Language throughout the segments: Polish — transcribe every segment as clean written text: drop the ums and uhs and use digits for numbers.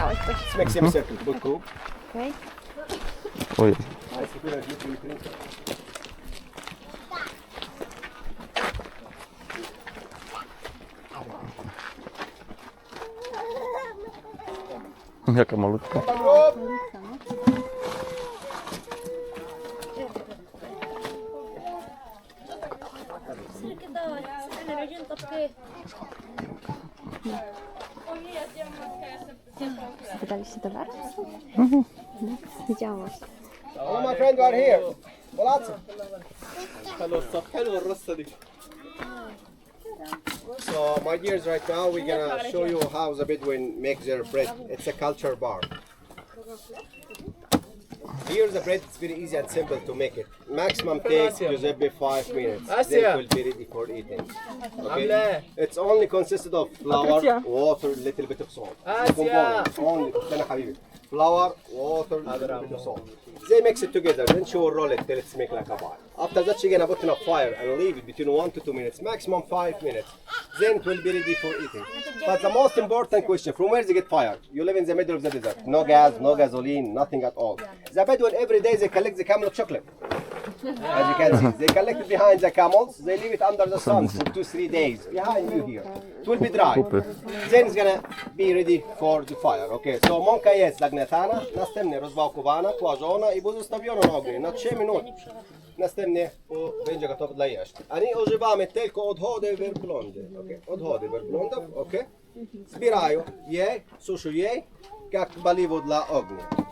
widziałeś coś. Let's make semicircle. Good cool. Okej. Oj. Jaka malutka. Wydaliście dolar? Widziałaś. All my friends are here. Palazzo. So my dears, right now we're gonna show you how the Bedouin make their bread. It's a culture bar. Here the bread is very easy and simple to make it. Maximum takes Giuseppe 5 minutes. Then it will be ready for eating. Okay? It's only consisted of flour, water, little bit of salt. Components only. Flour, water, little bit of salt. They mix it together, then she will roll it till it's make like a bar. After that she's gonna put in a fire and leave it between 1 to 2 minutes, maximum 5 minutes. Then it will be ready for eating. But the most important question, from where they get fire? You live in the middle of the desert. No gas, no gasoline, nothing at all. The Bedouin every day they collect the camel chocolate. As you can see, they collect it behind the camels, they leave it under the sun for 2-3 days. Behind you here. It will be dry. Then it's gonna be ready for the fire. Okay, so mąka jest zagniatana, następnie rozwałkowana, kłażona i będzie zostawiona na ogniu na 3 minuty. Następnie będzie gotowe dla jeść. A nie używamy tylko odchody werblądy. Okay? Odchody werblądów, okay? Zbierają je, suszą je, jak paliwo dla ognia.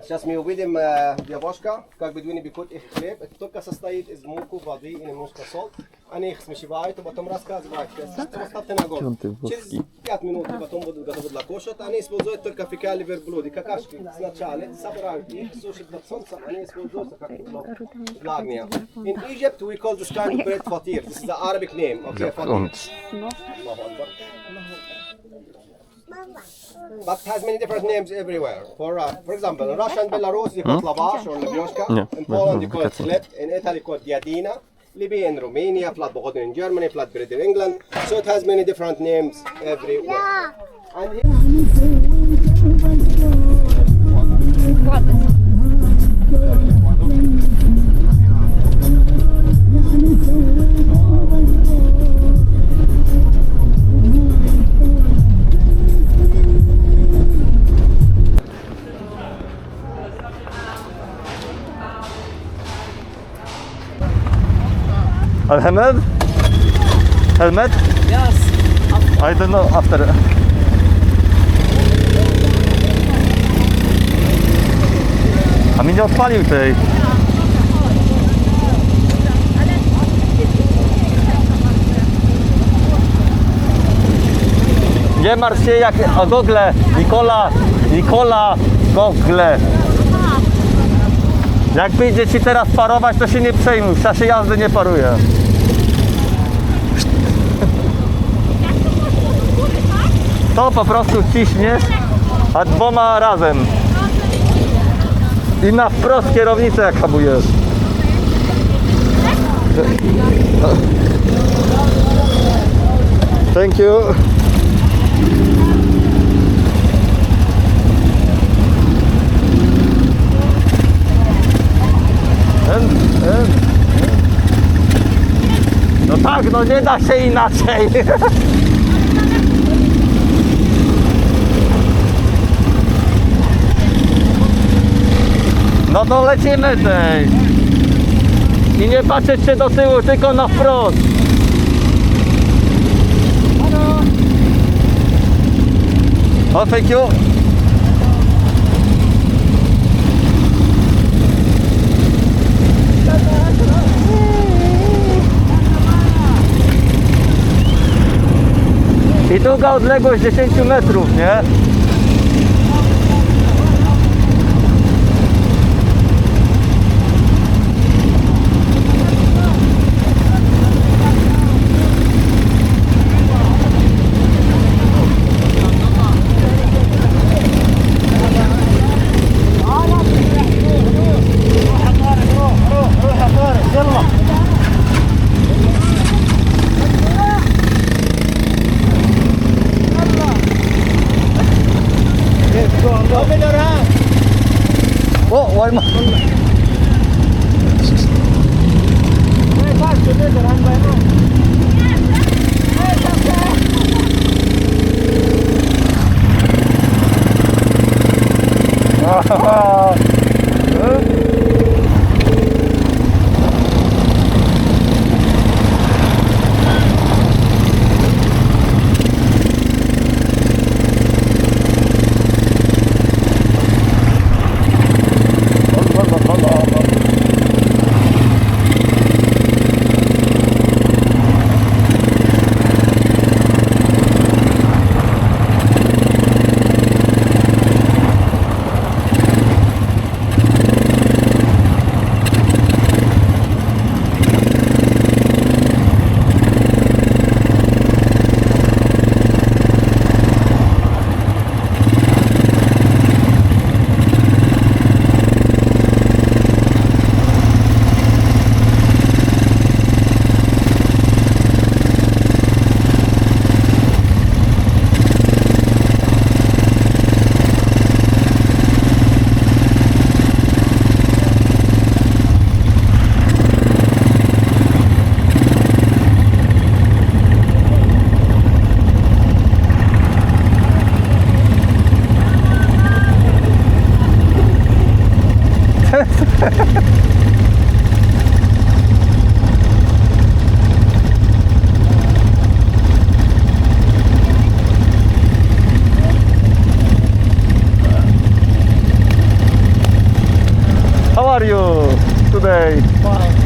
Сейчас мы увидим девушка, как бедуины пекут их хлеб. Это только состоит из муки, воды и немножко соль. Они их смешивают, и потом рассказывают. Поставьте на огонь. Через 5 минут потом будут готовы для кушать. Они используют только фекалии верблюда, какашки. Сначала собирают их, сушат на солнце. Они используются как для огня. In Egypt we call this kind of bread fatir. This is the Arabic name. Okay, fatir. But it has many different names everywhere. For example, in Russia and Belarus you call lavash or levioshka. In Poland you call it sled. In Italy you call it diadina. Libya in Romania, flatbrot in Germany, flatbread in England. So it has many different names everywhere. And here Helmet? Helmet? Yes. I don't know after. A mi nie odpalił tej. Nie martw się jak o gogle. Nikola, gogle. Jak wyjdzie ci teraz parować, to się nie przejmuj, w czasie jazdy nie paruje. To po prostu ciśniesz, a 2 razem. I na wprost kierownicę jak hamujesz. Thank you. No tak, no nie da się inaczej. No to lecimy tej. I nie patrzeć się do tyłu, tylko na wprost. O, thank you. I długa odległość 10 metrów, nie? Why ma... How are you today?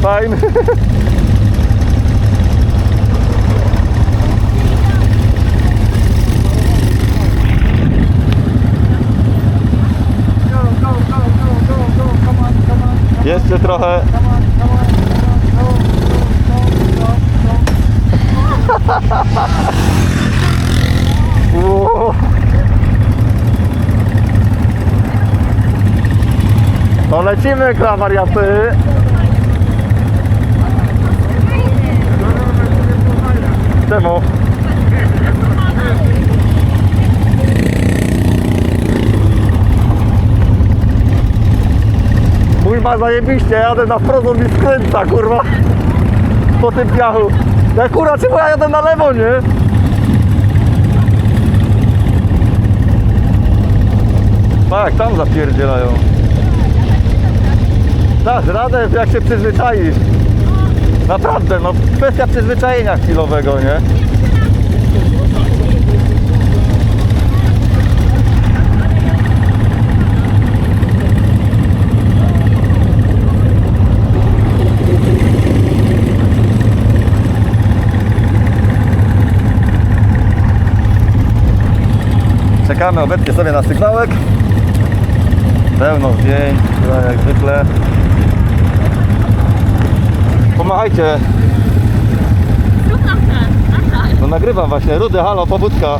Fine. Jeszcze trochę. No lecimy, wariaty. Czemu? Mój ma zajebiście, jadę na wprost, on mi skręca, kurwa. Po tym piachu. Ja kurwa, czemu ja jadę na lewo, nie? Tak, tam zapierdzielają. Dasz radę, jak się przyzwyczaisz. Naprawdę, no kwestia przyzwyczajenia chwilowego, nie? Czekamy obecnie sobie na sygnałek. Pełno zdjęć, jak zwykle. Pomachajcie. No nagrywam właśnie. Rudy, halo, pobudka.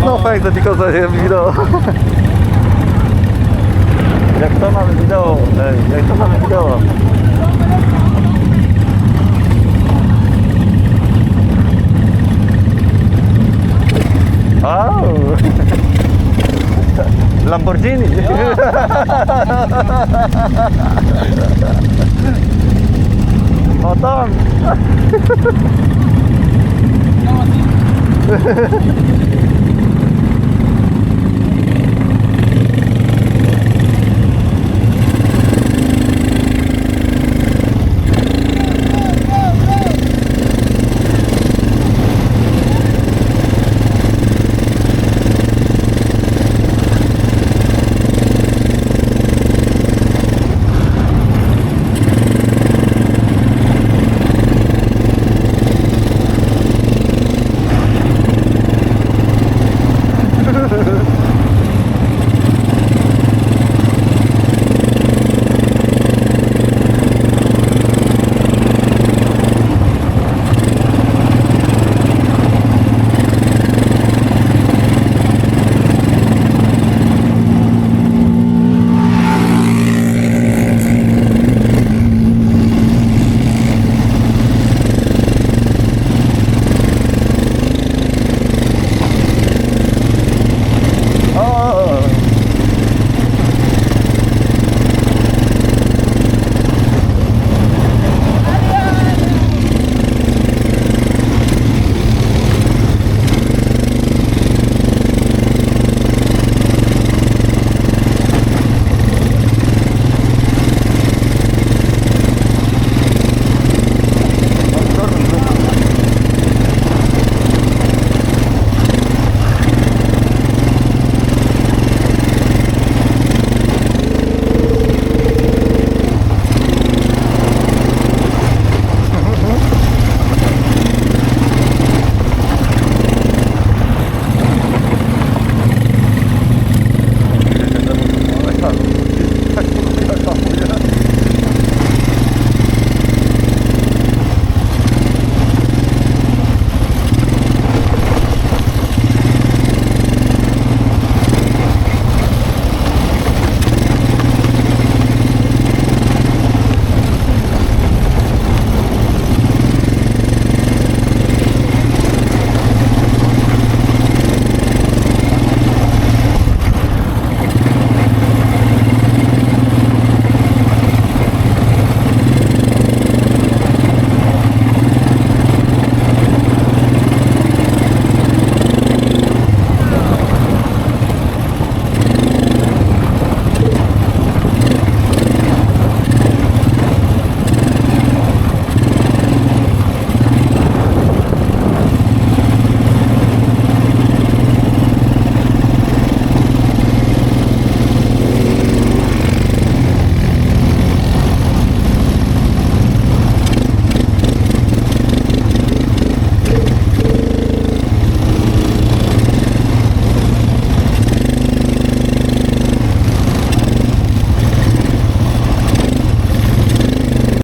No thanks, because I have video. Jak to mamy wideo? Ej, jak to mamy wideo? Au! Lamborghini! O tam!